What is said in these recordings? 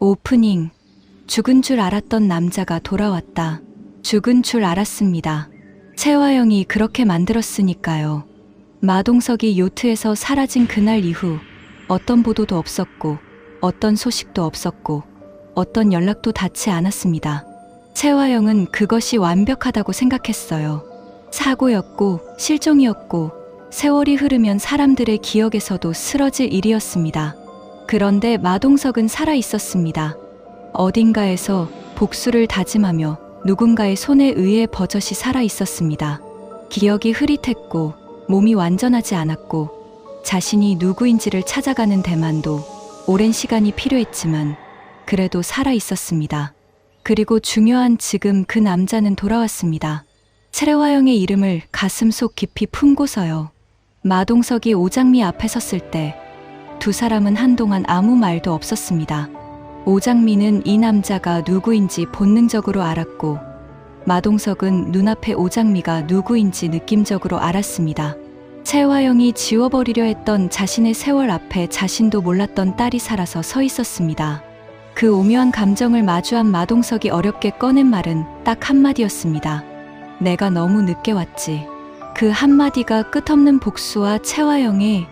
오프닝. 죽은 줄 알았던 남자가 돌아왔다. 죽은 줄 알았습니다. 채화영이 그렇게 만들었으니까요. 마동석이 요트에서 사라진 그날 이후 어떤 보도도 없었고 어떤 소식도 없었고 어떤 연락도 닿지 않았습니다. 채화영은 그것이 완벽하다고 생각했어요. 사고였고 실종이었고 세월이 흐르면 사람들의 기억에서도 쓰러질 일이었습니다. 그런데 마동석은 살아 있었습니다. 어딘가에서 복수를 다짐하며 누군가의 손에 의해 버젓이 살아 있었습니다. 기억이 흐릿했고 몸이 완전하지 않았고 자신이 누구인지를 찾아가는 데만도 오랜 시간이 필요했지만 그래도 살아 있었습니다. 그리고 중요한 지금 그 남자는 돌아왔습니다. 채화영의 이름을 가슴속 깊이 품고서요. 마동석이 오장미 앞에 섰을 때 두 사람은 한동안 아무 말도 없었습니다. 오장미는 이 남자가 누구인지 본능적으로 알았고 마동석은 눈앞에 오장미가 누구인지 느낌적으로 알았습니다. 채화영이 지워버리려 했던 자신의 세월 앞에 자신도 몰랐던 딸이 살아서 서 있었습니다. 그 오묘한 감정을 마주한 마동석이 어렵게 꺼낸 말은 딱 한마디였습니다. 내가 너무 늦게 왔지. 그 한마디가 끝없는 복수와 채화영의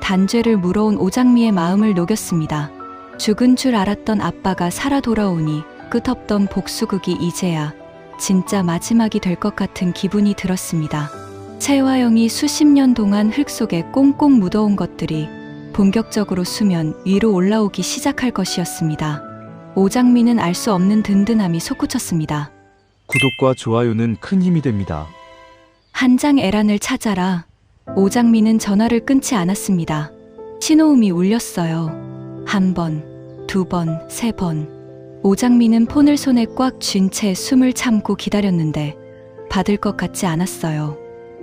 단죄를 물어온 오장미의 마음을 녹였습니다. 죽은 줄 알았던 아빠가 살아 돌아오니 끝없던 복수극이 이제야 진짜 마지막이 될 것 같은 기분이 들었습니다. 채화영이 수십 년 동안 흙 속에 꽁꽁 묻어온 것들이 본격적으로 수면 위로 올라오기 시작할 것이었습니다. 오장미는 알 수 없는 든든함이 솟구쳤습니다. 구독과 좋아요는 큰 힘이 됩니다. 한 장 에란을 찾아라. 오장미는 전화를 끊지 않았습니다. 신호음이 울렸어요. 한 번, 두 번, 세 번. 오장미는 폰을 손에 꽉 쥔 채 숨을 참고 기다렸는데 받을 것 같지 않았어요.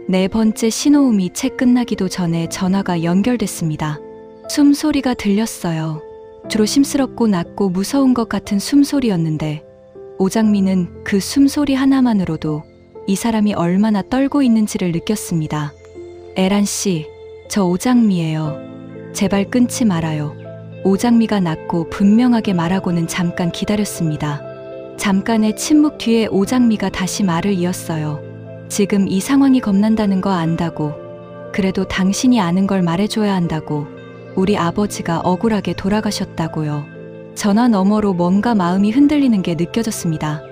네 번째 신호음이 채 끝나기도 전에 전화가 연결됐습니다. 숨소리가 들렸어요. 조심스럽고 낮고 무서운 것 같은 숨소리였는데 오장미는 그 숨소리 하나만으로도 이 사람이 얼마나 떨고 있는지를 느꼈습니다. 에란 씨, 저 오장미예요. 제발 끊지 말아요. 오장미가 낮고 분명하게 말하고는 잠깐 기다렸습니다. 잠깐의 침묵 뒤에 오장미가 다시 말을 이었어요. 지금 이 상황이 겁난다는 거 안다고. 그래도 당신이 아는 걸 말해줘야 한다고. 우리 아버지가 억울하게 돌아가셨다고요. 전화 너머로 뭔가 마음이 흔들리는 게 느껴졌습니다.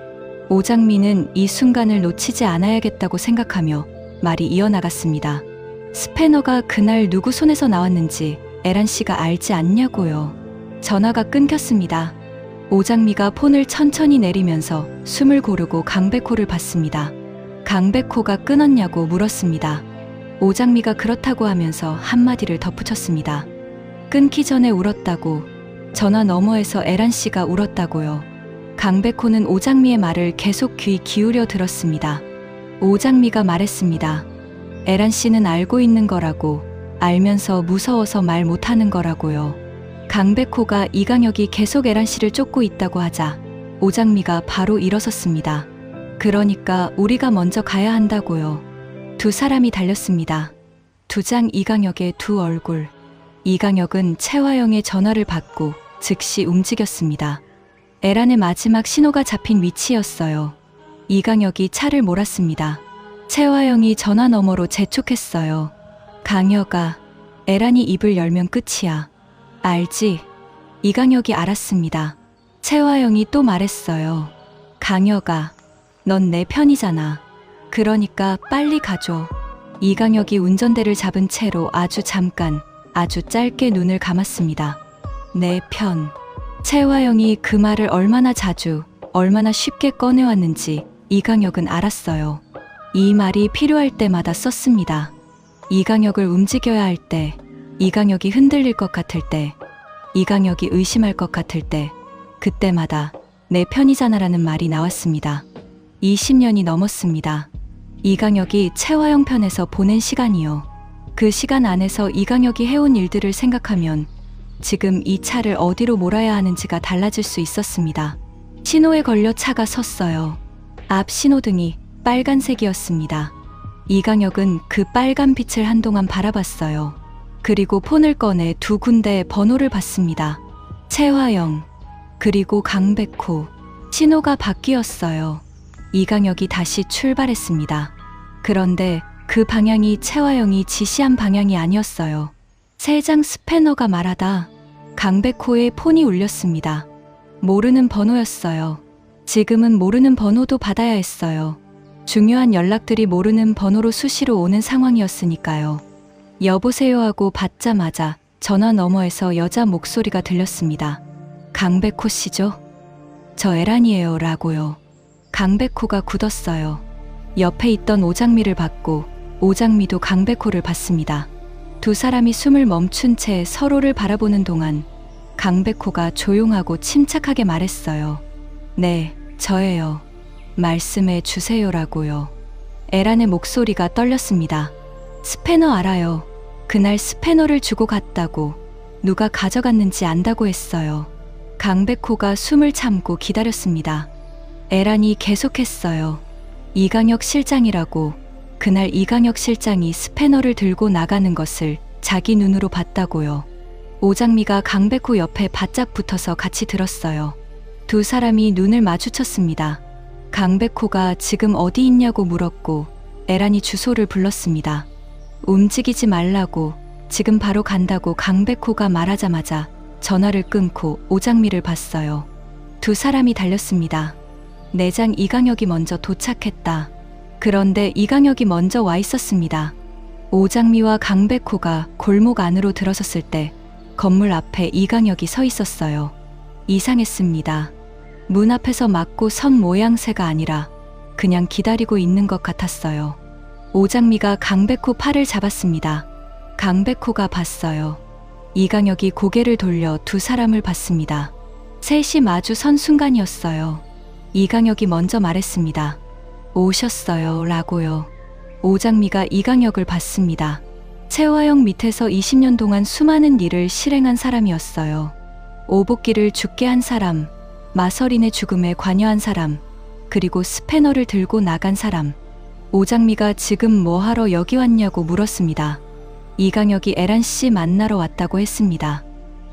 오장미는 이 순간을 놓치지 않아야겠다고 생각하며 말이 이어나갔습니다. 스패너가 그날 누구 손에서 나왔는지 에란 씨가 알지 않냐고요. 전화가 끊겼습니다. 오장미가 폰을 천천히 내리면서 숨을 고르고 강백호를 봤습니다. 강백호가 끊었냐고 물었습니다. 오장미가 그렇다고 하면서 한마디를 덧붙였습니다. 끊기 전에 울었다고. 전화 너머에서 에란 씨가 울었다고요. 강백호는 오장미의 말을 계속 귀 기울여 들었습니다. 오장미가 말했습니다. 에란 씨는 알고 있는 거라고. 알면서 무서워서 말 못하는 거라고요. 강백호가 이강혁이 계속 에란 씨를 쫓고 있다고 하자 오장미가 바로 일어섰습니다. 그러니까 우리가 먼저 가야 한다고요. 두 사람이 달렸습니다. 두 장 이강혁의 두 얼굴. 이강혁은 채화영의 전화를 받고 즉시 움직였습니다. 에란의 마지막 신호가 잡힌 위치였어요. 이강혁이 차를 몰았습니다. 채화영이 전화 너머로 재촉했어요. 강혁아, 에란이 입을 열면 끝이야. 알지? 이강혁이 알았습니다. 채화영이 또 말했어요. 강혁아, 넌 내 편이잖아. 그러니까 빨리 가줘. 이강혁이 운전대를 잡은 채로 아주 잠깐, 아주 짧게 눈을 감았습니다. 내 편. 채화영이 그 말을 얼마나 자주, 얼마나 쉽게 꺼내왔는지 이강혁은 알았어요. 이 말이 필요할 때마다 썼습니다. 이강혁을 움직여야 할 때, 이강혁이 흔들릴 것 같을 때, 이강혁이 의심할 것 같을 때, 그때마다 내 편이잖아라는 말이 나왔습니다. 20년이 넘었습니다. 이강혁이 채화영 편에서 보낸 시간이요. 그 시간 안에서 이강혁이 해온 일들을 생각하면 지금 이 차를 어디로 몰아야 하는지가 달라질 수 있었습니다. 신호에 걸려 차가 섰어요. 앞 신호등이 빨간색이었습니다. 이강혁은 그 빨간 빛을 한동안 바라봤어요. 그리고 폰을 꺼내 두 군데의 번호를 봤습니다. 채화영. 그리고 강백호. 신호가 바뀌었어요. 이강혁이 다시 출발했습니다. 그런데 그 방향이 채화영이 지시한 방향이 아니었어요. 세장 스패너가 말하다 강백호의 폰이 울렸습니다. 모르는 번호였어요. 지금은 모르는 번호도 받아야 했어요. 중요한 연락들이 모르는 번호로 수시로 오는 상황이었으니까요. 여보세요 하고 받자마자 전화 너머에서 여자 목소리가 들렸습니다. 강백호 씨죠? 저 에란이에요 라고요. 강백호가 굳었어요. 옆에 있던 오장미를 봤고 오장미도 강백호를 봤습니다. 두 사람이 숨을 멈춘 채 서로를 바라보는 동안 강백호가 조용하고 침착하게 말했어요. 네, 저예요. 말씀해 주세요라고요. 에란의 목소리가 떨렸습니다. 스패너 알아요. 그날 스패너를 주고 갔다고. 누가 가져갔는지 안다고 했어요. 강백호가 숨을 참고 기다렸습니다. 에란이 계속했어요. 이강혁 실장이라고. 그날 이강혁 실장이 스패너를 들고 나가는 것을 자기 눈으로 봤다고요. 오장미가 강백호 옆에 바짝 붙어서 같이 들었어요. 두 사람이 눈을 마주쳤습니다. 강백호가 지금 어디 있냐고 물었고 에란이 주소를 불렀습니다. 움직이지 말라고, 지금 바로 간다고 강백호가 말하자마자 전화를 끊고 오장미를 봤어요. 두 사람이 달렸습니다. 내장 이강혁이 먼저 도착했다. 그런데 이강혁이 먼저 와 있었습니다. 오장미와 강백호가 골목 안으로 들어섰을 때 건물 앞에 이강혁이 서 있었어요. 이상했습니다. 문 앞에서 막고 선 모양새가 아니라 그냥 기다리고 있는 것 같았어요. 오장미가 강백호 팔을 잡았습니다. 강백호가 봤어요. 이강혁이 고개를 돌려 두 사람을 봤습니다. 셋이 마주 선 순간이었어요. 이강혁이 먼저 말했습니다. 오셨어요 라고요. 오장미가 이강혁을 봤습니다. 채화영 밑에서 20년 동안 수많은 일을 실행한 사람이었어요. 오복기를 죽게 한 사람, 마서린의 죽음에 관여한 사람, 그리고 스패너를 들고 나간 사람. 오장미가 지금 뭐하러 여기 왔냐고 물었습니다. 이강혁이 에란 씨 만나러 왔다고 했습니다.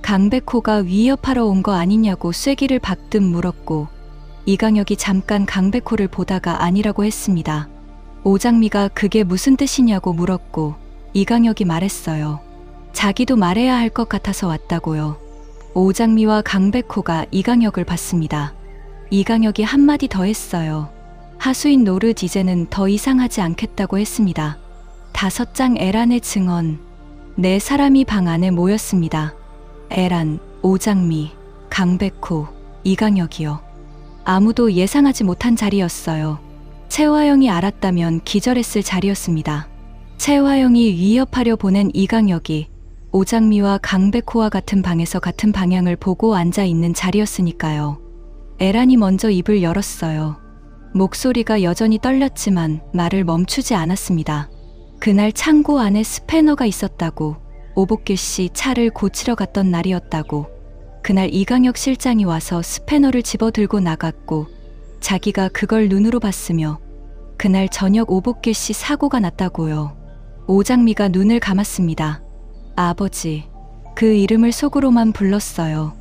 강백호가 위협하러 온 거 아니냐고 쐐기를 박듯 물었고 이강혁이 잠깐 강백호를 보다가 아니라고 했습니다. 오장미가 그게 무슨 뜻이냐고 물었고 이강혁이 말했어요. 자기도 말해야 할 것 같아서 왔다고요. 오장미와 강백호가 이강혁을 봤습니다. 이강혁이 한마디 더 했어요. 하수인 노릇 이제는 더 이상하지 않겠다고 했습니다. 5장 에란의 증언. 4사람이 방 안에 모였습니다. 에란, 오장미, 강백호, 이강혁이요. 아무도 예상하지 못한 자리였어요. 채화영이 알았다면 기절했을 자리였습니다. 채화영이 위협하려 보낸 이강혁이 오장미와 강백호와 같은 방에서 같은 방향을 보고 앉아 있는 자리였으니까요. 에란이 먼저 입을 열었어요. 목소리가 여전히 떨렸지만 말을 멈추지 않았습니다. 그날 창고 안에 스패너가 있었다고, 오복길 씨 차를 고치러 갔던 날이었다고, 그날 이강혁 실장이 와서 스패너를 집어 들고 나갔고 자기가 그걸 눈으로 봤으며 그날 저녁 오복길 씨 사고가 났다고요. 오장미가 눈을 감았습니다. 아버지. 그 이름을 속으로만 불렀어요.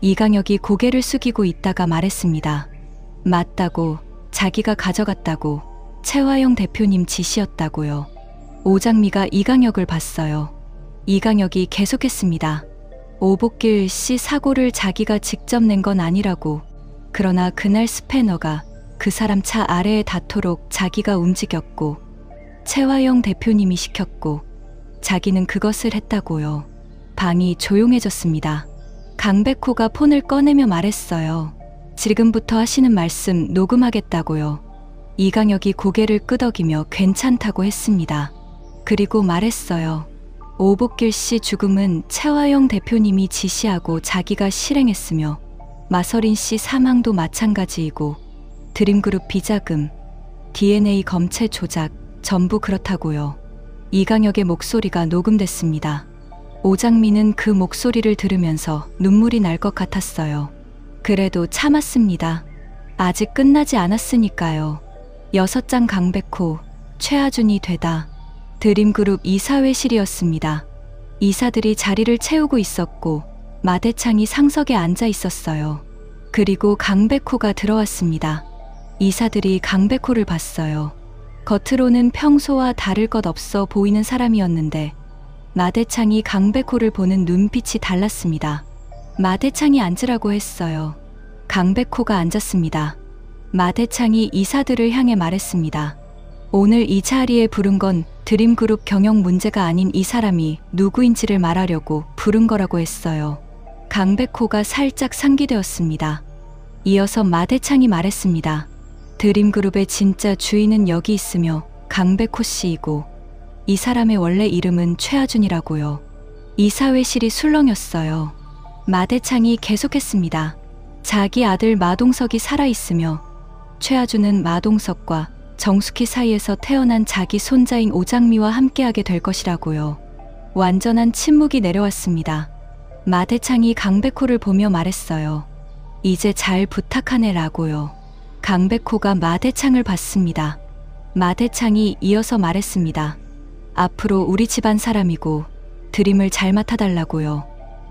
이강혁이 고개를 숙이고 있다가 말했습니다. 맞다고, 자기가 가져갔다고, 채화영 대표님 지시였다고요. 오장미가 이강혁을 봤어요. 이강혁이 계속했습니다. 오복길 씨 사고를 자기가 직접 낸 건 아니라고. 그러나 그날 스패너가 그 사람 차 아래에 닿도록 자기가 움직였고 채화영 대표님이 시켰고 자기는 그것을 했다고요. 방이 조용해졌습니다. 강백호가 폰을 꺼내며 말했어요. 지금부터 하시는 말씀 녹음하겠다고요. 이강혁이 고개를 끄덕이며 괜찮다고 했습니다. 그리고 말했어요. 오복길 씨 죽음은 채화영 대표님이 지시하고 자기가 실행했으며 마서린 씨 사망도 마찬가지이고 드림그룹 비자금, DNA 검체 조작 전부 그렇다고요. 이강혁의 목소리가 녹음됐습니다. 오장미는 그 목소리를 들으면서 눈물이 날 것 같았어요. 그래도 참았습니다. 아직 끝나지 않았으니까요. 6장 강백호, 최하준이 되다. 드림그룹 이사회실이었습니다. 이사들이 자리를 채우고 있었고 마대창이 상석에 앉아 있었어요. 그리고 강백호가 들어왔습니다. 이사들이 강백호를 봤어요. 겉으로는 평소와 다를 것 없어 보이는 사람이었는데 마대창이 강백호를 보는 눈빛이 달랐습니다. 마대창이 앉으라고 했어요. 강백호가 앉았습니다. 마대창이 이사들을 향해 말했습니다. 오늘 이 자리에 부른 건 드림그룹 경영 문제가 아닌 이 사람이 누구인지를 말하려고 부른 거라고 했어요. 강백호가 살짝 상기되었습니다. 이어서 마대창이 말했습니다. 드림그룹의 진짜 주인은 여기 있으며 강백호 씨이고 이 사람의 원래 이름은 최하준이라고요. 이사회실이 술렁였어요. 마대창이 계속했습니다. 자기 아들 마동석이 살아있으며 최하준은 마동석과 정숙희 사이에서 태어난 자기 손자인 오장미와 함께하게 될 것이라고요. 완전한 침묵이 내려왔습니다. 마대창이 강백호를 보며 말했어요. 이제 잘 부탁하네라고요. 강백호가 마대창을 봤습니다. 마대창이 이어서 말했습니다. 앞으로 우리 집안 사람이고 드림을 잘 맡아달라고요.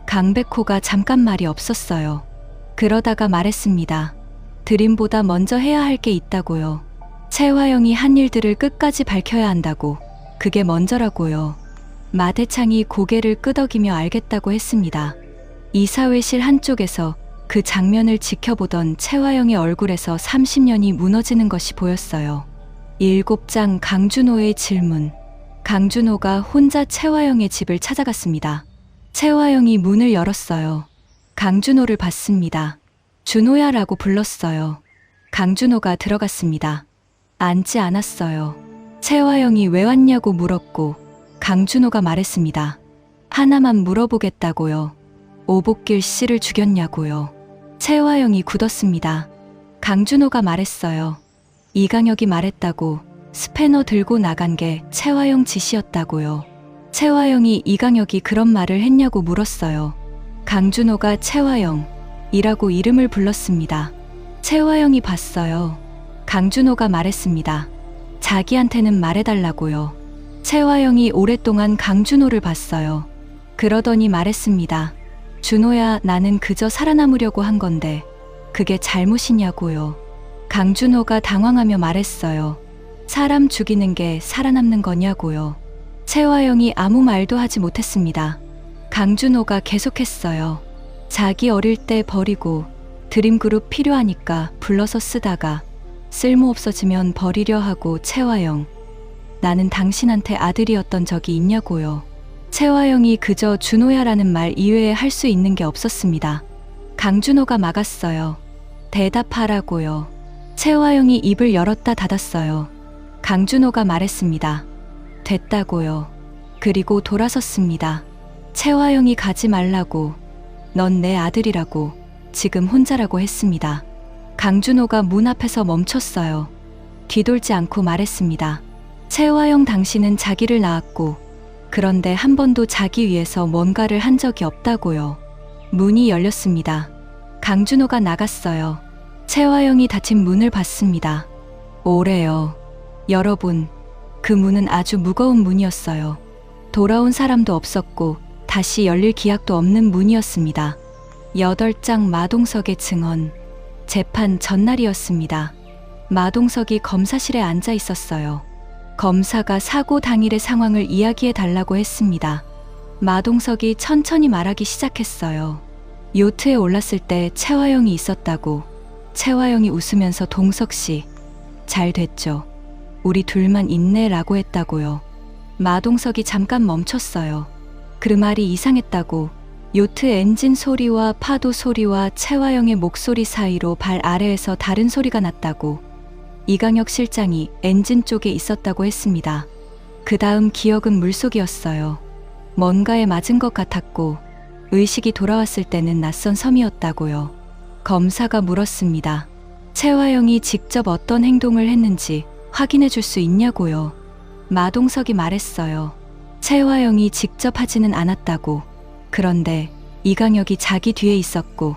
강백호가 잠깐 말이 없었어요. 그러다가 말했습니다. 드림보다 먼저 해야 할 게 있다고요. 최화영이 한 일들을 끝까지 밝혀야 한다고. 그게 먼저라고요. 마대창이 고개를 끄덕이며 알겠다고 했습니다. 이사회실 한쪽에서 그 장면을 지켜보던 최화영의 얼굴에서 30년이 무너지는 것이 보였어요. 7장 강준호의 질문. 강준호가 혼자 최화영의 집을 찾아갔습니다. 최화영이 문을 열었어요. 강준호를 봤습니다. 준호야라고 불렀어요. 강준호가 들어갔습니다. 앉지 않았어요. 최화영이 왜 왔냐고 물었고 강준호가 말했습니다. 하나만 물어보겠다고요. 오복길 씨를 죽였냐고요. 최화영이 굳었습니다. 강준호가 말했어요. 이강혁이 말했다고. 스패너 들고 나간 게 최화영 짓이었다고요. 최화영이 이강혁이 그런 말을 했냐고 물었어요. 강준호가 최화영이라고 이름을 불렀습니다. 최화영이 봤어요. 강준호가 말했습니다. 자기한테는 말해달라고요. 최화영이 오랫동안 강준호를 봤어요. 그러더니 말했습니다. 준호야, 나는 그저 살아남으려고 한 건데 그게 잘못이냐고요. 강준호가 당황하며 말했어요. 사람 죽이는 게 살아남는 거냐고요. 최화영이 아무 말도 하지 못했습니다. 강준호가 계속했어요. 자기 어릴 때 버리고 드림그룹 필요하니까 불러서 쓰다가 쓸모없어지면 버리려 하고. 최화영, 나는 당신한테 아들이었던 적이 있냐고요. 최화영이 그저 준호야라는 말 이외에 할 수 있는 게 없었습니다. 강준호가 막았어요. 대답하라고요. 최화영이 입을 열었다 닫았어요. 강준호가 말했습니다. 됐다고요. 그리고 돌아섰습니다. 최화영이 가지 말라고. 넌 내 아들이라고. 지금 혼자라고 했습니다. 강준호가 문 앞에서 멈췄어요. 뒤돌지 않고 말했습니다. 최화영, 당신은 자기를 낳았고 그런데 한 번도 자기 위해서 뭔가를 한 적이 없다고요. 문이 열렸습니다. 강준호가 나갔어요. 최화영이 닫힌 문을 봤습니다. 오래요. 여러분, 그 문은 아주 무거운 문이었어요. 돌아온 사람도 없었고 다시 열릴 기약도 없는 문이었습니다. 8장 마동석의 증언. 재판 전날이었습니다. 마동석이 검사실에 앉아 있었어요. 검사가 사고 당일의 상황을 이야기해 달라고 했습니다. 마동석이 천천히 말하기 시작했어요. 요트에 올랐을 때 최화영이 있었다고. 최화영이 웃으면서 동석 씨, 잘 됐죠. 우리 둘만 있네라고 했다고요. 마동석이 잠깐 멈췄어요. 그 말이 이상했다고. 요트 엔진 소리와 파도 소리와 최화영의 목소리 사이로 발 아래에서 다른 소리가 났다고. 이강혁 실장이 엔진 쪽에 있었다고 했습니다. 그 다음 기억은 물속이었어요. 뭔가에 맞은 것 같았고 의식이 돌아왔을 때는 낯선 섬이었다고요. 검사가 물었습니다. 최화영이 직접 어떤 행동을 했는지 확인해 줄 수 있냐고요. 마동석이 말했어요. 최화영이 직접 하지는 않았다고. 그런데 이강혁이 자기 뒤에 있었고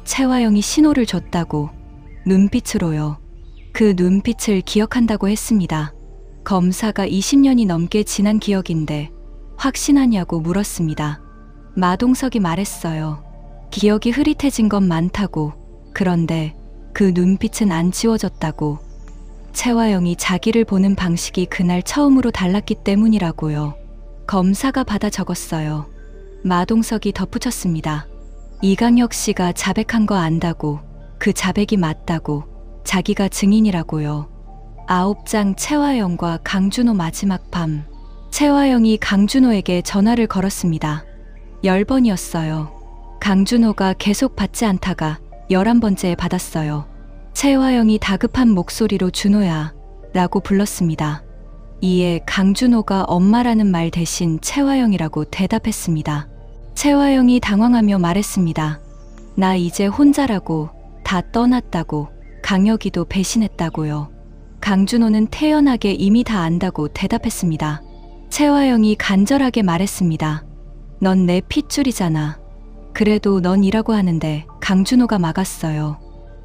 최화영이 신호를 줬다고. 눈빛으로요. 그 눈빛을 기억한다고 했습니다. 검사가 20년이 넘게 지난 기억인데 확신하냐고 물었습니다. 마동석이 말했어요. 기억이 흐릿해진 건 많다고. 그런데 그 눈빛은 안 지워졌다고. 채화영이 자기를 보는 방식이 그날 처음으로 달랐기 때문이라고요. 검사가 받아 적었어요. 마동석이 덧붙였습니다. 이강혁 씨가 자백한 거 안다고, 그 자백이 맞다고, 자기가 증인이라고요. 9장 채화영과 강준호 마지막 밤. 채화영이 강준호에게 전화를 걸었습니다. 10번이었어요. 강준호가 계속 받지 않다가 11번째에 받았어요. 채화영이 다급한 목소리로 준호야 라고 불렀습니다. 이에 강준호가 엄마라는 말 대신 채화영이라고 대답했습니다. 채화영이 당황하며 말했습니다. 나 이제 혼자라고, 다 떠났다고, 강혁이도 배신했다고요. 강준호는 태연하게 이미 다 안다고 대답했습니다. 채화영이 간절하게 말했습니다. 넌 내 핏줄이잖아. 그래도 넌 이라고 하는데. 강준호가 막았어요.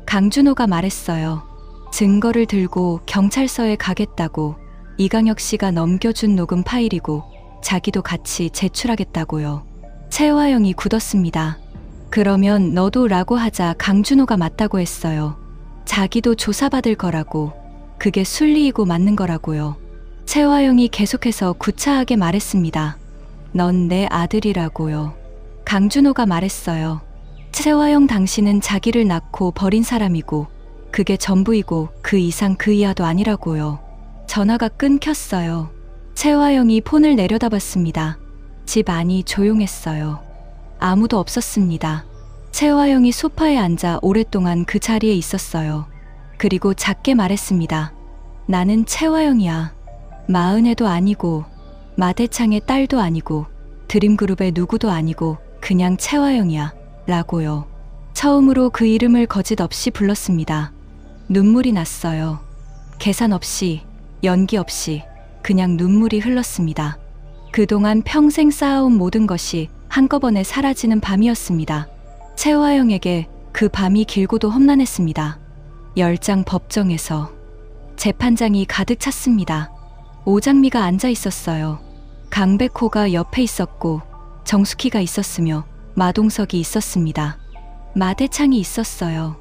강준호가 말했어요. 증거를 들고 경찰서에 가겠다고. 이강혁 씨가 넘겨준 녹음 파일이고 자기도 같이 제출하겠다고요. 채화영이 굳었습니다. 그러면 너도 라고 하자 강준호가 맞다고 했어요. 자기도 조사받을 거라고. 그게 순리이고 맞는 거라고요. 채화영이 계속해서 구차하게 말했습니다. 넌 내 아들이라고요. 강준호가 말했어요. 채화영 당신은 자기를 낳고 버린 사람이고 그게 전부이고 그 이상 그 이하도 아니라고요. 전화가 끊겼어요. 채화영이 폰을 내려다봤습니다. 집 안이 조용했어요. 아무도 없었습니다. 채화영이 소파에 앉아 오랫동안 그 자리에 있었어요. 그리고 작게 말했습니다. 나는 채화영이야. 마은혜도 아니고 마대창의 딸도 아니고 드림그룹의 누구도 아니고 그냥 채화영이야 라고요. 처음으로 그 이름을 거짓 없이 불렀습니다. 눈물이 났어요. 계산 없이, 연기 없이 그냥 눈물이 흘렀습니다. 그동안 평생 쌓아온 모든 것이 한꺼번에 사라지는 밤이었습니다. 채화영에게 그 밤이 길고도 험난했습니다. 10장 법정에서 재판장이 가득 찼습니다. 오장미가 앉아 있었어요. 강백호가 옆에 있었고 정숙희가 있었으며 마동석이 있었습니다. 마대창이 있었어요.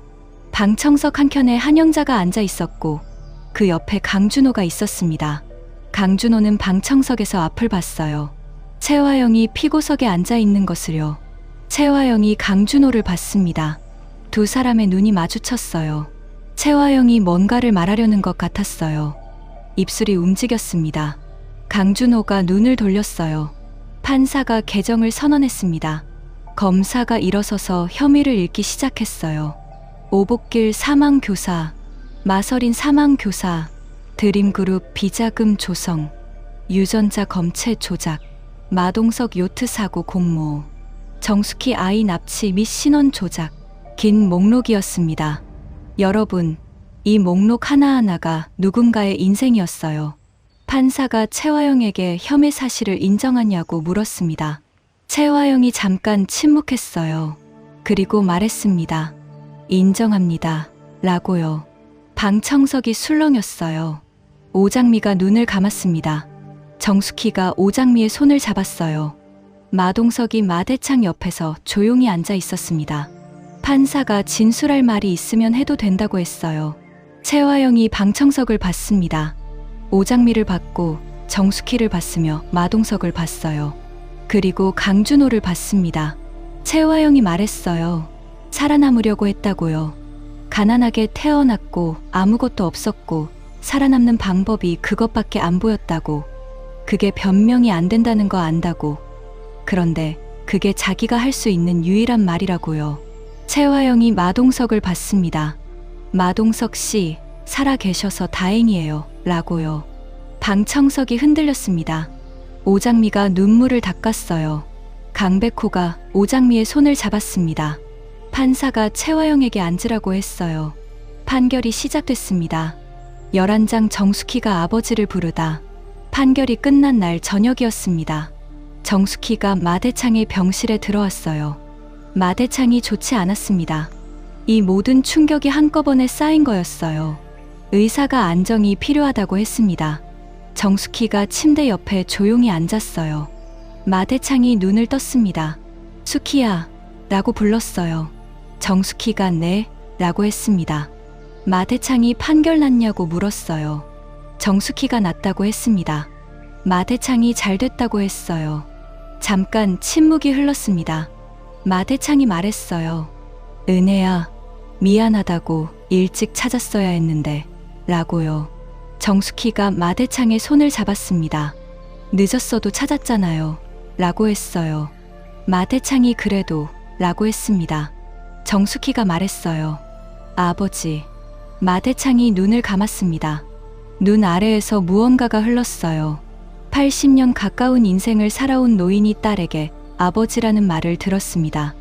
방청석 한켠에 한영자가 앉아 있었고 그 옆에 강준호가 있었습니다. 강준호는 방청석에서 앞을 봤어요. 채화영이 피고석에 앉아 있는 것을요. 채화영이 강준호를 봤습니다. 두 사람의 눈이 마주쳤어요. 채화영이 뭔가를 말하려는 것 같았어요. 입술이 움직였습니다. 강준호가 눈을 돌렸어요. 판사가 개정을 선언했습니다. 검사가 일어서서 혐의를 읽기 시작했어요. 오복길 사망교사, 마서린 사망교사, 드림그룹 비자금 조성, 유전자 검체 조작, 마동석 요트 사고 공모, 정숙희 아이 납치 및 신원 조작. 긴 목록이었습니다. 여러분, 이 목록 하나하나가 누군가의 인생이었어요. 판사가 채화영에게 혐의 사실을 인정하냐고 물었습니다. 채화영이 잠깐 침묵했어요. 그리고 말했습니다. 인정합니다. 라고요. 방청석이 술렁였어요. 오장미가 눈을 감았습니다. 정숙희가 오장미의 손을 잡았어요. 마동석이 마대창 옆에서 조용히 앉아 있었습니다. 판사가 진술할 말이 있으면 해도 된다고 했어요. 채화영이 방청석을 봤습니다. 오장미를 봤고 정숙희를 봤으며 마동석을 봤어요. 그리고 강준호를 봤습니다. 채화영이 말했어요. 살아남으려고 했다고요. 가난하게 태어났고 아무것도 없었고 살아남는 방법이 그것밖에 안 보였다고. 그게 변명이 안 된다는 거 안다고. 그런데 그게 자기가 할 수 있는 유일한 말이라고요. 채화영이 마동석을 봤습니다. 마동석 씨, 살아 계셔서 다행이에요. 라고요. 방청석이 흔들렸습니다. 오장미가 눈물을 닦았어요. 강백호가 오장미의 손을 잡았습니다. 판사가 채화영에게 앉으라고 했어요. 판결이 시작됐습니다. 11장 정숙희가 아버지를 부르다. 판결이 끝난 날 저녁이었습니다. 정숙희가 마대창의 병실에 들어왔어요. 마대창이 좋지 않았습니다. 이 모든 충격이 한꺼번에 쌓인 거였어요. 의사가 안정이 필요하다고 했습니다. 정숙희가 침대 옆에 조용히 앉았어요. 마대창이 눈을 떴습니다. 숙희야 라고 불렀어요. 정숙희가 네 라고 했습니다. 마대창이 판결 났냐고 물었어요. 정숙희가 났다고 했습니다. 마대창이 잘 됐다고 했어요. 잠깐 침묵이 흘렀습니다. 마대창이 말했어요. 은혜야, 미안하다고 일찍 찾았어야 했는데 라고요. 정숙희가 마대창의 손을 잡았습니다. 늦었어도 찾았잖아요 라고 했어요. 마대창이 그래도 라고 했습니다. 정숙희가 말했어요. 아버지. 마대창이 눈을 감았습니다. 눈 아래에서 무언가가 흘렀어요. 80년 가까운 인생을 살아온 노인이 딸에게 아버지라는 말을 들었습니다.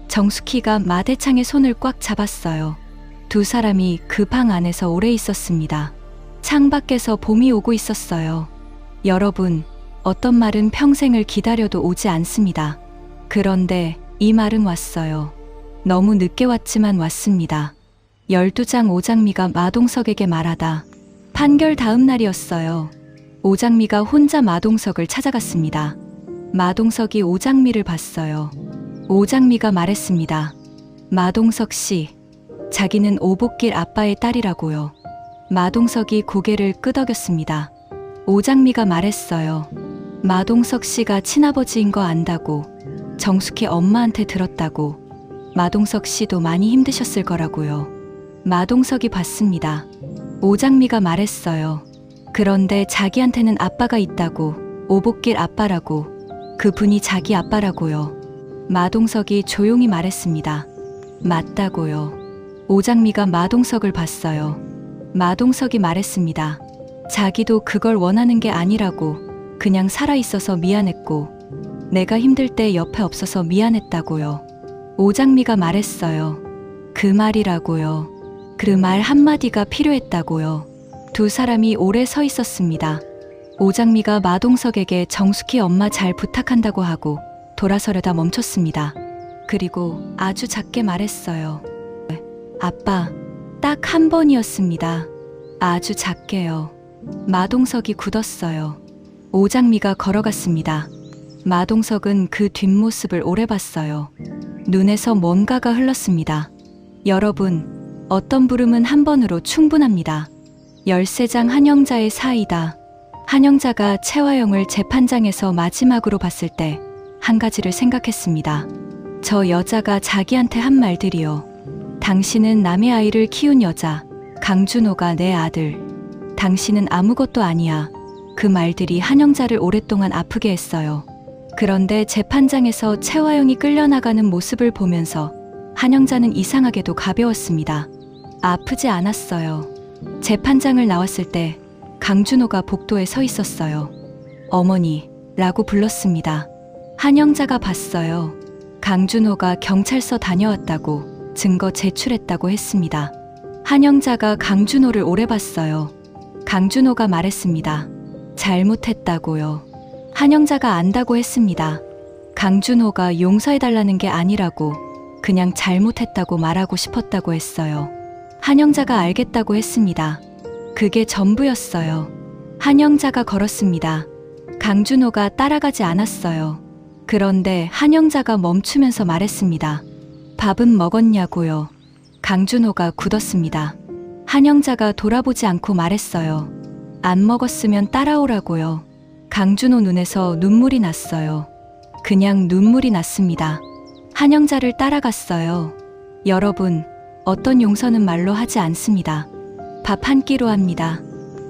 정숙희가 마대창의 손을 꽉 잡았어요. 두 사람이 그 방 안에서 오래 있었습니다. 창밖에서 봄이 오고 있었어요. 여러분, 어떤 말은 평생을 기다려도 오지 않습니다. 그런데 이 말은 왔어요. 너무 늦게 왔지만 왔습니다. 12장 오장미가 마동석에게 말하다. 판결 다음 날이었어요. 오장미가 혼자 마동석을 찾아갔습니다. 마동석이 오장미를 봤어요. 오장미가 말했습니다. 마동석 씨, 자기는 오복길 아빠의 딸이라고요. 마동석이 고개를 끄덕였습니다. 오장미가 말했어요. 마동석 씨가 친아버지인 거 안다고, 정숙희 엄마한테 들었다고. 마동석 씨도 많이 힘드셨을 거라고요. 마동석이 봤습니다. 오장미가 말했어요. 그런데 자기한테는 아빠가 있다고, 오복길 아빠라고. 그분이 자기 아빠라고요. 마동석이 조용히 말했습니다. 맞다고요. 오장미가 마동석을 봤어요. 마동석이 말했습니다. 자기도 그걸 원하는 게 아니라고, 그냥 살아있어서 미안했고, 내가 힘들 때 옆에 없어서 미안했다고요. 오장미가 말했어요. 그 말이라고요. 그 말 한마디가 필요했다고요. 두 사람이 오래 서 있었습니다. 오장미가 마동석에게 정숙희 엄마 잘 부탁한다고 하고 돌아서려다 멈췄습니다. 그리고 아주 작게 말했어요. 아빠, 딱 한 번이었습니다. 아주 작게요. 마동석이 굳었어요. 오장미가 걸어갔습니다. 마동석은 그 뒷모습을 오래 봤어요. 눈에서 뭔가가 흘렀습니다. 여러분, 어떤 부름은 한 번으로 충분합니다. 13장 한영자의 사이다. 한영자가 채화영을 재판장에서 마지막으로 봤을 때 한 가지를 생각했습니다. 저 여자가 자기한테 한 말들이요. 당신은 남의 아이를 키운 여자, 강준호가 내 아들. 당신은 아무것도 아니야. 그 말들이 한영자를 오랫동안 아프게 했어요. 그런데 재판장에서 채화영이 끌려나가는 모습을 보면서 한영자는 이상하게도 가벼웠습니다. 아프지 않았어요. 재판장을 나왔을 때 강준호가 복도에 서 있었어요. 어머니, 라고 불렀습니다. 한영자가 봤어요. 강준호가 경찰서 다녀왔다고, 증거 제출했다고 했습니다. 한영자가 강준호를 오래 봤어요. 강준호가 말했습니다. 잘못했다고요. 한영자가 안다고 했습니다. 강준호가 용서해달라는 게 아니라고, 그냥 잘못했다고 말하고 싶었다고 했어요. 한영자가 알겠다고 했습니다. 그게 전부였어요. 한영자가 걸었습니다. 강준호가 따라가지 않았어요. 그런데 한영자가 멈추면서 말했습니다. 밥은 먹었냐고요. 강준호가 굳었습니다. 한영자가 돌아보지 않고 말했어요. 안 먹었으면 따라오라고요. 강준호 눈에서 눈물이 났어요. 그냥 눈물이 났습니다. 한영자를 따라갔어요. 여러분, 어떤 용서는 말로 하지 않습니다. 밥 한 끼로 합니다.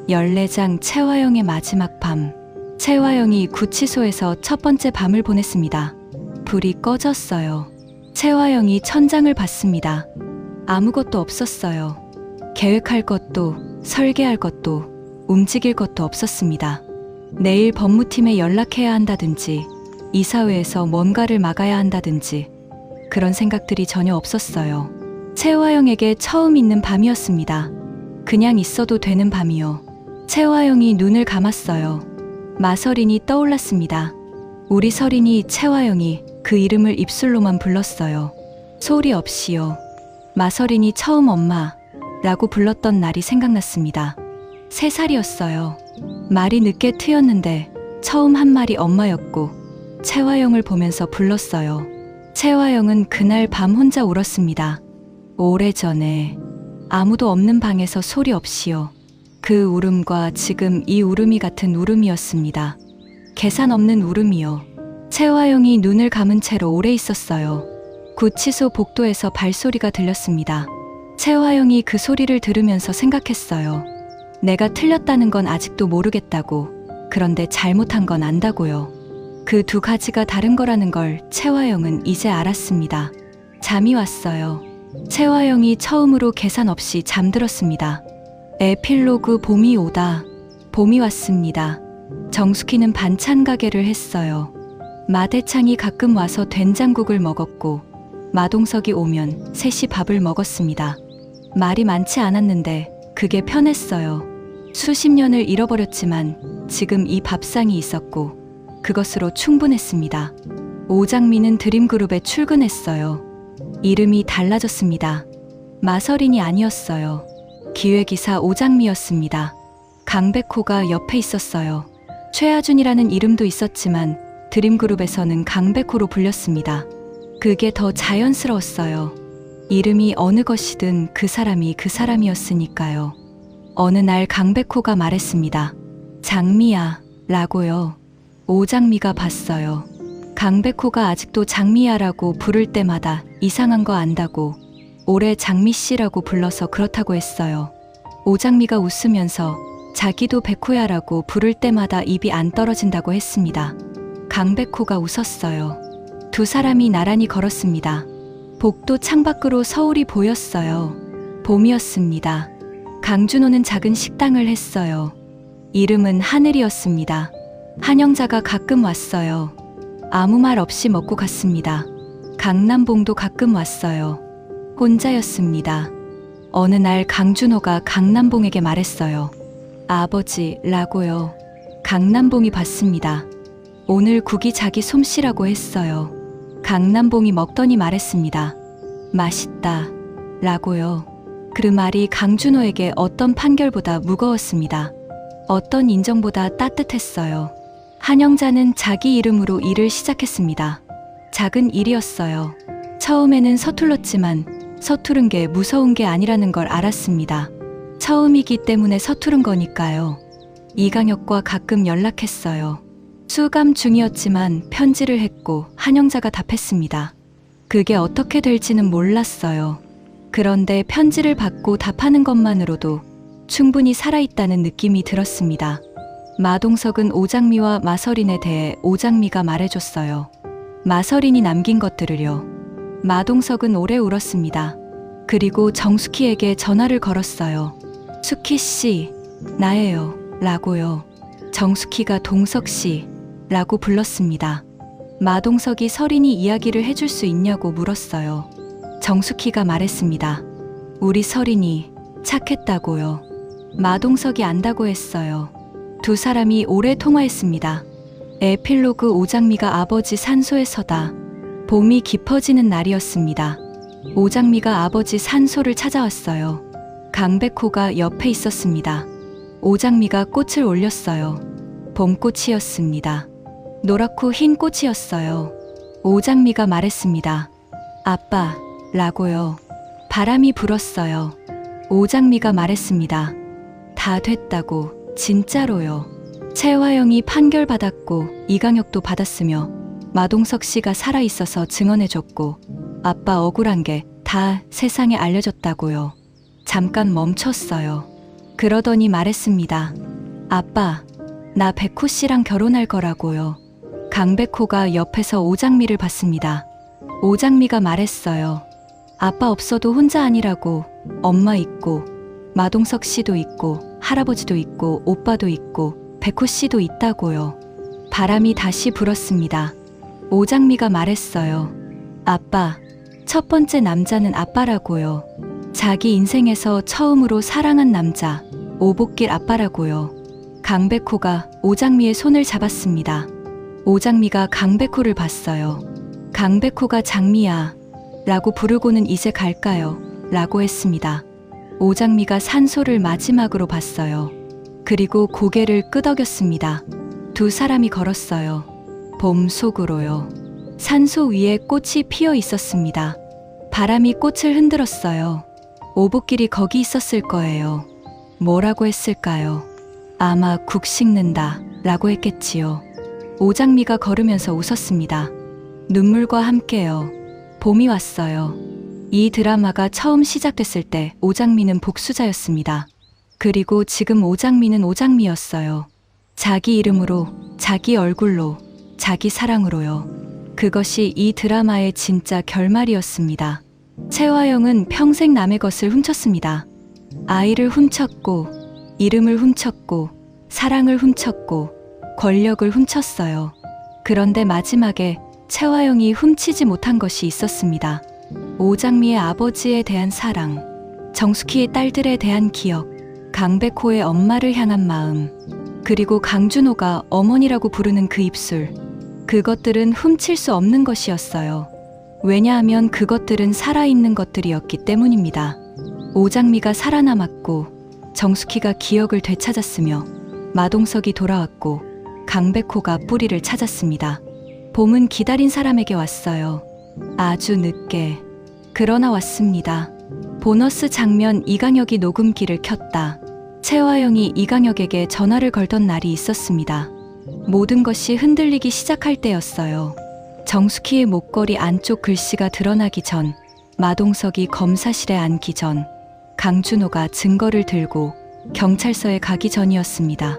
14장 채화영의 마지막 밤. 채화영이 구치소에서 첫 번째 밤을 보냈습니다. 불이 꺼졌어요. 채화영이 천장을 봤습니다. 아무것도 없었어요. 계획할 것도, 설계할 것도, 움직일 것도 없었습니다. 내일 법무팀에 연락해야 한다든지, 이사회에서 뭔가를 막아야 한다든지, 그런 생각들이 전혀 없었어요. 채화영에게 처음 있는 밤이었습니다. 그냥 있어도 되는 밤이요. 채화영이 눈을 감았어요. 마서린이 떠올랐습니다. 우리 서린이 채화영이 그 이름을 입술로만 불렀어요. 소리 없이요. 마서린이 처음 엄마라고 불렀던 날이 생각났습니다. 3살이었어요. 말이 늦게 트였는데 처음 한 말이 엄마였고 채화영을 보면서 불렀어요. 채화영은 그날 밤 혼자 울었습니다. 오래전에 아무도 없는 방에서 소리 없이요. 그 울음과 지금 이 울음이 같은 울음이었습니다. 계산 없는 울음이요. 채화영이 눈을 감은 채로 오래 있었어요. 구치소 복도에서 발소리가 들렸습니다. 채화영이 그 소리를 들으면서 생각했어요. 내가 틀렸다는 건 아직도 모르겠다고. 그런데 잘못한 건 안다고요. 그 두 가지가 다른 거라는 걸 채화영은 이제 알았습니다. 잠이 왔어요. 채화영이 처음으로 계산 없이 잠들었습니다. 에필로그 봄이 오다. 봄이 왔습니다. 정숙희는 반찬 가게를 했어요. 마대창이 가끔 와서 된장국을 먹었고 마동석이 오면 셋이 밥을 먹었습니다. 말이 많지 않았는데 그게 편했어요. 수십 년을 잃어버렸지만 지금 이 밥상이 있었고 그것으로 충분했습니다. 오장미는 드림그룹에 출근했어요. 이름이 달라졌습니다. 마서린이 아니었어요. 기획이사 오장미였습니다. 강백호가 옆에 있었어요. 최하준이라는 이름도 있었지만 드림그룹에서는 강백호로 불렸습니다. 그게 더 자연스러웠어요. 이름이 어느 것이든 그 사람이 그 사람이었으니까요. 어느 날 강백호가 말했습니다. 장미야 라고요. 오장미가 봤어요. 강백호가 아직도 장미야라고 부를 때마다 이상한 거 안다고 올해 장미씨라고 불러서 그렇다고 했어요. 오장미가 웃으면서 자기도 백호야라고 부를 때마다 입이 안 떨어진다고 했습니다. 강백호가 웃었어요. 두 사람이 나란히 걸었습니다. 복도 창밖으로 서울이 보였어요. 봄이었습니다. 강준호는 작은 식당을 했어요. 이름은 하늘이었습니다. 한영자가 가끔 왔어요. 아무 말 없이 먹고 갔습니다. 강남봉도 가끔 왔어요. 혼자였습니다. 어느 날 강준호가 강남봉에게 말했어요. 아버지라고요. 강남봉이 봤습니다. 오늘 국이 자기 솜씨라고 했어요. 강남봉이 먹더니 말했습니다. 맛있다 라고요. 그 말이 강준호에게 어떤 판결보다 무거웠습니다. 어떤 인정보다 따뜻했어요. 한영자는 자기 이름으로 일을 시작했습니다. 작은 일이었어요. 처음에는 서툴렀지만 서투른 게 무서운 게 아니라는 걸 알았습니다. 처음이기 때문에 서투른 거니까요. 이강혁과 가끔 연락했어요. 수감 중이었지만 편지를 했고 한영자가 답했습니다. 그게 어떻게 될지는 몰랐어요. 그런데 편지를 받고 답하는 것만으로도 충분히 살아있다는 느낌이 들었습니다. 마동석은 오장미와 마서린에 대해 오장미가 말해줬어요. 마서린이 남긴 것들을요. 마동석은 오래 울었습니다. 그리고 정숙희에게 전화를 걸었어요. 숙희씨, 나예요. 라고요. 정숙희가 동석씨 라고 불렀습니다. 마동석이 서린이 이야기를 해줄 수 있냐고 물었어요. 정숙희가 말했습니다. 우리 서린이 착했다고요. 마동석이 안다고 했어요. 두 사람이 오래 통화했습니다. 에필로그 오장미가 아버지 산소에 서다. 봄이 깊어지는 날이었습니다. 오장미가 아버지 산소를 찾아왔어요. 강백호가 옆에 있었습니다. 오장미가 꽃을 올렸어요. 봄꽃이었습니다. 노랗고 흰 꽃이었어요. 오장미가 말했습니다. 아빠 라고요. 바람이 불었어요. 오장미가 말했습니다. 다 됐다고. 진짜로요. 채화영이 판결받았고 이강혁도 받았으며 마동석 씨가 살아있어서 증언해줬고 아빠 억울한 게 다 세상에 알려졌다고요. 잠깐 멈췄어요. 그러더니 말했습니다. 아빠, 나 백호 씨랑 결혼할 거라고요. 강백호가 옆에서 오장미를 봤습니다. 오장미가 말했어요. 아빠 없어도 혼자 아니라고. 엄마 있고 마동석 씨도 있고 할아버지도 있고 오빠도 있고 백호 씨도 있다고요. 바람이 다시 불었습니다. 오장미가 말했어요. 아빠, 첫 번째 남자는 아빠라고요. 자기 인생에서 처음으로 사랑한 남자, 오복길 아빠라고요. 강백호가 오장미의 손을 잡았습니다. 오장미가 강백호를 봤어요. 강백호가 장미야 라고 부르고는 이제 갈까요? 라고 했습니다. 오장미가 산소를 마지막으로 봤어요. 그리고 고개를 끄덕였습니다. 두 사람이 걸었어요. 봄 속으로요. 산소 위에 꽃이 피어 있었습니다. 바람이 꽃을 흔들었어요. 오복길이 거기 있었을 거예요. 뭐라고 했을까요? 아마 국 식는다 라고 했겠지요. 오장미가 걸으면서 웃었습니다. 눈물과 함께요. 봄이 왔어요. 이 드라마가 처음 시작됐을 때 오장미는 복수자였습니다. 그리고 지금 오장미는 오장미였어요. 자기 이름으로, 자기 얼굴로, 자기 사랑으로요. 그것이 이 드라마의 진짜 결말이었습니다. 채화영은 평생 남의 것을 훔쳤습니다. 아이를 훔쳤고, 이름을 훔쳤고, 사랑을 훔쳤고, 권력을 훔쳤어요. 그런데 마지막에 채화영이 훔치지 못한 것이 있었습니다. 오장미의 아버지에 대한 사랑, 정숙희의 딸들에 대한 기억, 강백호의 엄마를 향한 마음, 그리고 강준호가 어머니라고 부르는 그 입술, 그것들은 훔칠 수 없는 것이었어요. 왜냐하면 그것들은 살아있는 것들이었기 때문입니다. 오장미가 살아남았고, 정숙희가 기억을 되찾았으며, 마동석이 돌아왔고, 강백호가 뿌리를 찾았습니다. 봄은 기다린 사람에게 왔어요. 아주 늦게. 그러나 왔습니다. 보너스 장면. 이강혁이 녹음기를 켰다. 채화영이 이강혁에게 전화를 걸던 날이 있었습니다. 모든 것이 흔들리기 시작할 때였어요. 정숙희의 목걸이 안쪽 글씨가 드러나기 전, 마동석이 검사실에 앉기 전, 강준호가 증거를 들고 경찰서에 가기 전이었습니다.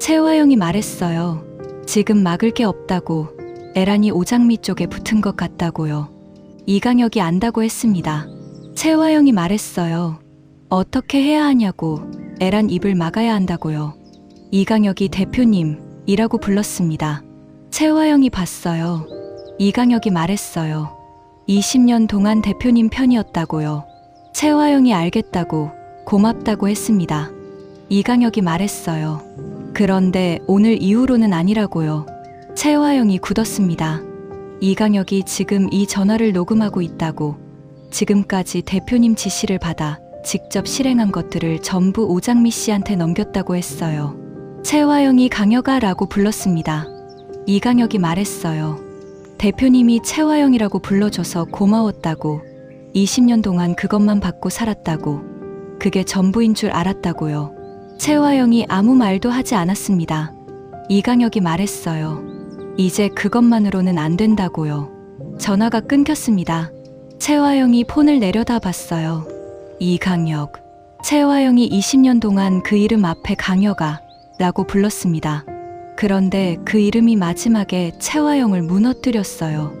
채화영이 말했어요. 지금 막을 게 없다고. 애란이 오장미 쪽에 붙은 것 같다고요. 이강혁이 안다고 했습니다. 채화영이 말했어요. 어떻게 해야 하냐고. 애란 입을 막아야 한다고요. 이강혁이 대표님이라고 불렀습니다. 채화영이 봤어요. 이강혁이 말했어요. 20년 동안 대표님 편이었다고요. 채화영이 알겠다고, 고맙다고 했습니다. 이강혁이 말했어요. 그런데 오늘 이후로는 아니라고요. 채화영이 굳었습니다. 이강혁이 지금 이 전화를 녹음하고 있다고, 지금까지 대표님 지시를 받아 직접 실행한 것들을 전부 오장미 씨한테 넘겼다고 했어요. 채화영이 강혁아라고 불렀습니다. 이강혁이 말했어요. 대표님이 채화영이라고 불러줘서 고마웠다고, 20년 동안 그것만 받고 살았다고, 그게 전부인 줄 알았다고요. 채화영이 아무 말도 하지 않았습니다. 이강혁이 말했어요. 이제 그것만으로는 안 된다고요. 전화가 끊겼습니다. 채화영이 폰을 내려다 봤어요. 이강혁. 채화영이 20년 동안 그 이름 앞에 강혁아 라고 불렀습니다. 그런데 그 이름이 마지막에 채화영을 무너뜨렸어요.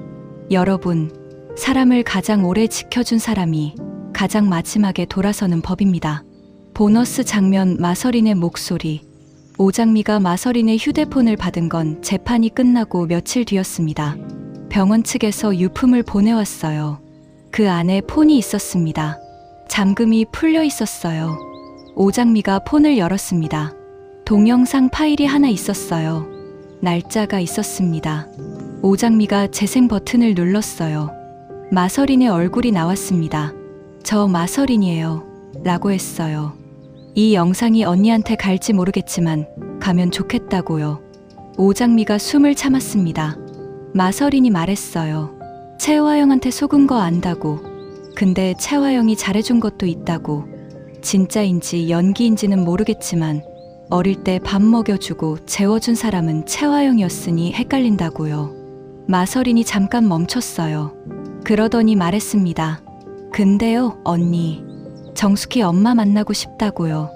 여러분, 사람을 가장 오래 지켜준 사람이 가장 마지막에 돌아서는 법입니다. 보너스 장면. 마서린의 목소리. 오장미가 마서린의 휴대폰을 받은 건 재판이 끝나고 며칠 뒤였습니다. 병원 측에서 유품을 보내왔어요. 그 안에 폰이 있었습니다. 잠금이 풀려 있었어요. 오장미가 폰을 열었습니다. 동영상 파일이 하나 있었어요. 날짜가 있었습니다. 오장미가 재생 버튼을 눌렀어요. 마서린의 얼굴이 나왔습니다. 저 마서린이에요. 라고 했어요. 이 영상이 언니한테 갈지 모르겠지만 가면 좋겠다고요. 오장미가 숨을 참았습니다. 마서린이 말했어요. 채화영한테 속은 거 안다고. 근데 채화영이 잘해준 것도 있다고. 진짜인지 연기인지는 모르겠지만 어릴 때 밥 먹여주고 재워준 사람은 채화영이었으니 헷갈린다고요. 마서린이 잠깐 멈췄어요. 그러더니 말했습니다. 근데요, 언니. 정숙희 엄마 만나고 싶다고요.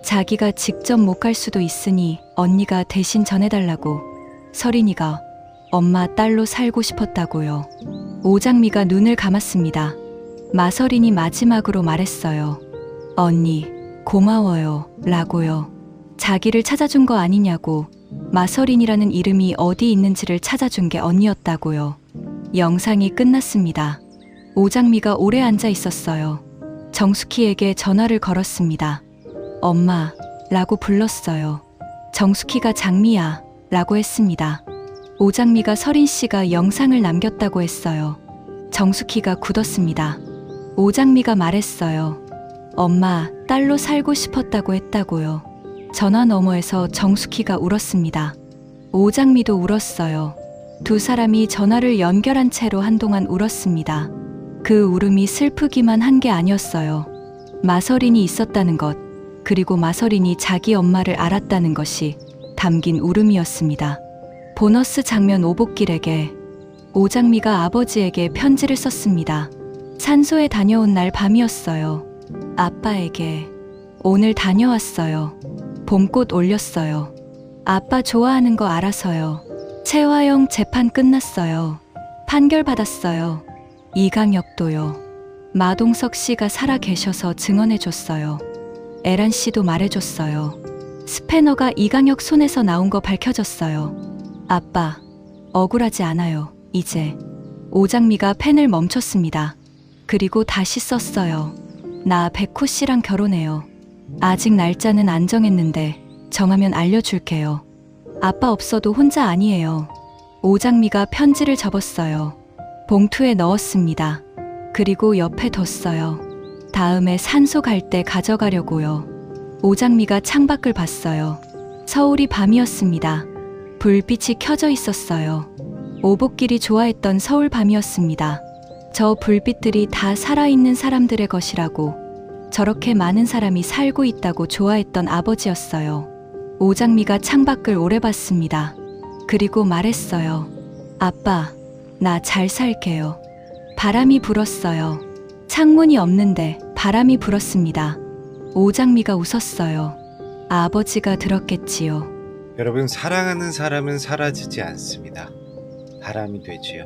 자기가 직접 못 갈 수도 있으니 언니가 대신 전해달라고. 서린이가 엄마 딸로 살고 싶었다고요. 오장미가 눈을 감았습니다. 마서린이 마지막으로 말했어요. 언니, 고마워요. 라고요. 자기를 찾아준 거 아니냐고. 마서린이라는 이름이 어디 있는지를 찾아준 게 언니였다고요. 영상이 끝났습니다. 오장미가 오래 앉아 있었어요. 정숙희에게 전화를 걸었습니다. 엄마, 라고 불렀어요. 정숙희가 장미야, 라고 했습니다. 오장미가 서린 씨가 영상을 남겼다고 했어요. 정숙희가 굳었습니다. 오장미가 말했어요. 엄마, 딸로 살고 싶었다고 했다고요. 전화 너머에서 정숙희가 울었습니다. 오장미도 울었어요. 두 사람이 전화를 연결한 채로 한동안 울었습니다. 그 울음이 슬프기만 한 게 아니었어요. 마서린이 있었다는 것, 그리고 마서린이 자기 엄마를 알았다는 것이 담긴 울음이었습니다. 보너스 장면 오복길에게 오장미가 아버지에게 편지를 썼습니다. 산소에 다녀온 날 밤이었어요. 아빠에게 오늘 다녀왔어요. 봄꽃 올렸어요. 아빠 좋아하는 거 알아서요. 채화영 재판 끝났어요. 판결 받았어요. 이강혁도요. 마동석 씨가 살아 계셔서 증언해줬어요. 에란 씨도 말해줬어요. 스패너가 이강혁 손에서 나온 거 밝혀졌어요. 아빠, 억울하지 않아요. 이제. 오장미가 펜을 멈췄습니다. 그리고 다시 썼어요. 나 백호 씨랑 결혼해요. 아직 날짜는 안 정했는데 정하면 알려줄게요. 아빠 없어도 혼자 아니에요. 오장미가 편지를 접었어요. 봉투에 넣었습니다. 그리고 옆에 뒀어요. 다음에 산소 갈 때 가져가려고요. 오장미가 창밖을 봤어요. 서울이 밤이었습니다. 불빛이 켜져 있었어요. 오복길이 좋아했던 서울 밤이었습니다. 저 불빛들이 다 살아있는 사람들의 것이라고, 저렇게 많은 사람이 살고 있다고 좋아했던 아버지였어요. 오장미가 창밖을 오래 봤습니다. 그리고 말했어요. 아빠, 나 잘 살게요. 바람이 불었어요. 창문이 없는데 바람이 불었습니다. 오장미가 웃었어요. 아버지가 들었겠지요. 여러분, 사랑하는 사람은 사라지지 않습니다. 바람이 되지요.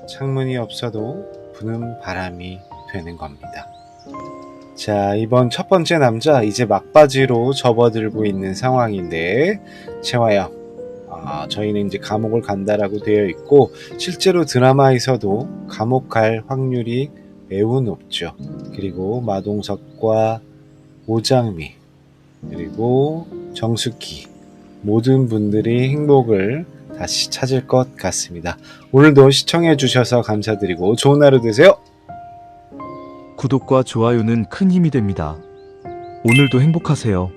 창문이 없어도 부는 바람이 되는 겁니다. 자, 이번 첫 번째 남자 이제 막바지로 접어들고 있는 상황인데, 채화영, 저희는 이제 감옥을 간다라고 되어 있고, 실제로 드라마에서도 감옥 갈 확률이 매우 높죠. 그리고 마동석과 오장미, 그리고 정숙희, 모든 분들이 행복을 다시 찾을 것 같습니다. 오늘도 시청해 주셔서 감사드리고 좋은 하루 되세요. 구독과 좋아요는 큰 힘이 됩니다. 오늘도 행복하세요.